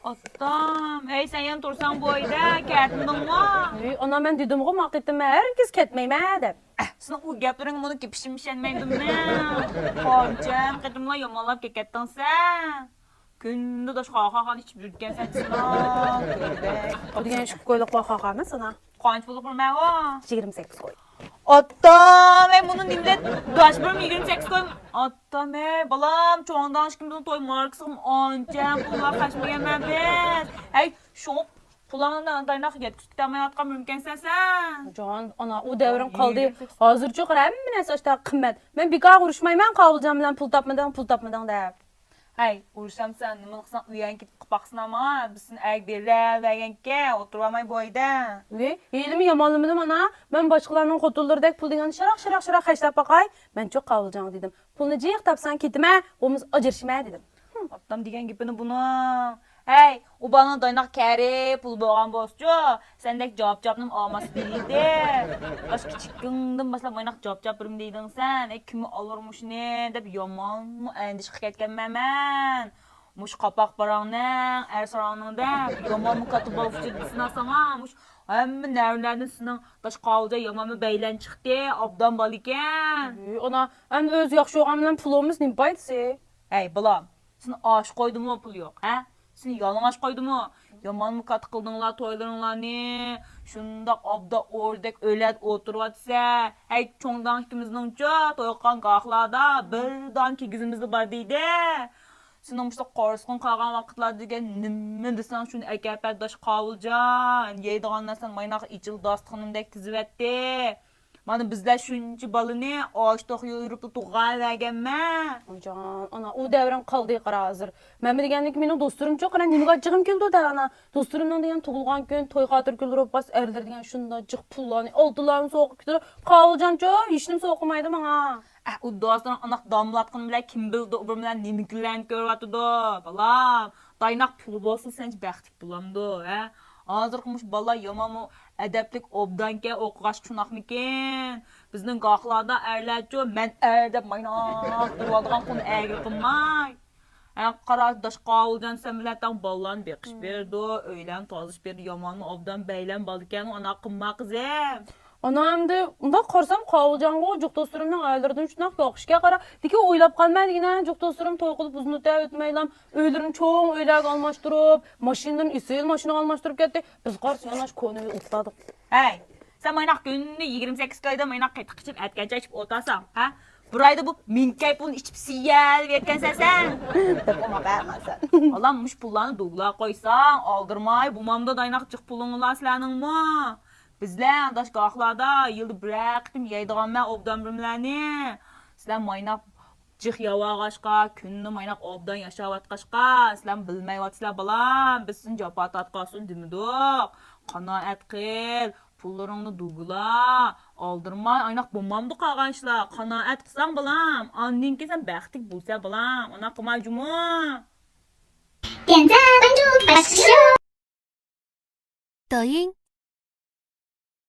Atam, ey sen yan tursan bu ayda ketindin mi? Ana ben dedim ki maketime herkes ketmeyim dep. Sana o gaplarını bunu ki pişirmişenmeydim ne? Hocam, ketimla yamalap kekettin sen. Günde de şaha içip yürütken sen sınav. O diyen şu koyluk baka mı sana? Kaç bulup ben o? 28 koy. Atam, bunun nimlet daş bölüm 28 koyum. Atam, balam, çoğundan aşkımdan toy marksım ancam pullar kaçmaya mebet. Hey, şu pullarından daynak yetkisi kitabına atkan mümkün sen. Can, ana o devrim kaldı. Hazır çok ne saçta kıymet. Ben bir daha konuşmayayım ben kavulacağım lan pul tapmadan dep. Hey, uğraşsam sen, nımın kısan uyan git kıpaksın ama, bizim erkekler vergenke oturamay boyda. Ve iyiliğimi yamanlımdım ana. Ben başkalarının kotulları dek pul diyen şırak kaçtap bakay. Ben çok kavulacağım dedim. Pulunu cıyık tapsan kitime, omuz acırşime dedim. Atam degen gibini bunu. Hey, o bana daynak kere pul boğan bozcu. Sendek cevapnım alması değildi. Baş küçük gündüm başla baynak cevap birim deydin sen. Kimi alırmış ne dep yaman mı endiş ketken memen. Muş kapak barağının ersaranın dep yaman mı katı balıkçı sana muş. Hem nereden sınan taş kavga yaman mı beylen çıktı abdan baliken. Ona hem öz yaxşı oğamla pulumuz ne baytsı? Hey balam, sen aşık koydun mu pul yok ha? Sen yalan aşk koydun mu? Yaman mı katı kıldınlar toylarınlar ne? Şundak abda oradek ölet oturvatsa. Hey çoğundan ikimizden çok toyukan kahlarda birdan ki yüzümüzde var deydi. Sen olmuşta korskun kalgan vakitler degen nimme desen şunu erkekler daş kavulcan. Yeydiğanlar sen maynak içil dastığının dek tizivetti. Bana bizler şuncu balını ağaçta yürüp tuğay vergenme. Can, ana o devrim kaldı qara hazır. Mən degenlik menin dosturum çok ana nimə acığım keldi da ana. Dosturumdan degan tugulgan gün toy xatır gülürüp bas erler degan şunda cıq pullarını aldılarını soğuq götürüp kavulcan çok işnim soğumaydı bana. O dostların anak damlatqın bile kim bildi o bilen nimiklen görüyordu balam. Daynak pulu bolsun sen bəxtik bulamdı ha. Hazır qılmış bala yaman edeplik obdanke oqaş çunaqmikin. Bizning qaqlarda erlerço men erdep maynak duradigan qun əgir qılmay. Qara daş qavulcan sen biletten ballan beqiş berdi, öylən tozış berdi yaman obdan beylen baldiken ana qımma qızım. Anam de unda qarsam qavulcan go juq dosturumdan aylardan şunaq yoqışga qara. Diki oylap qalmaydı yine juq dosturum toy qılıp uzun ötə ötməylam. Öylürün çoğun öyləg almaşdırıb, maşından isil maşını almaşdırıb getdi. Biz qarşı yanaş konuyu utladık. Hey, sen maynak gününü 28 kayda maynak qaytıq içip ətkəcə içip otasan, ha? Burayda bu minkay pulunu içip siyel verken sen. Ona verməsən. Alanmış pullarını doğula koysan, aldırmay, bu mamda daynaqcıq pulunu laslanın mı? Bizler daş qaqlarda yıldı bıraktım yaydıgan mən obdan birimlərini. Sizler maynak cıq yavağaşqa, künnü maynak obdan yaşavatqaşqa, sizler bilmeyvatsizler balam, biz sizin capat atqasın demidik. Qanaət qil, pullarını doğula, aldırmay, aynak bulmamdı qağanşlar, qanaət qısan balam, annen ki sen bəxtik bulsa balam, ona qımay cumu. 点赞关注百事。抖音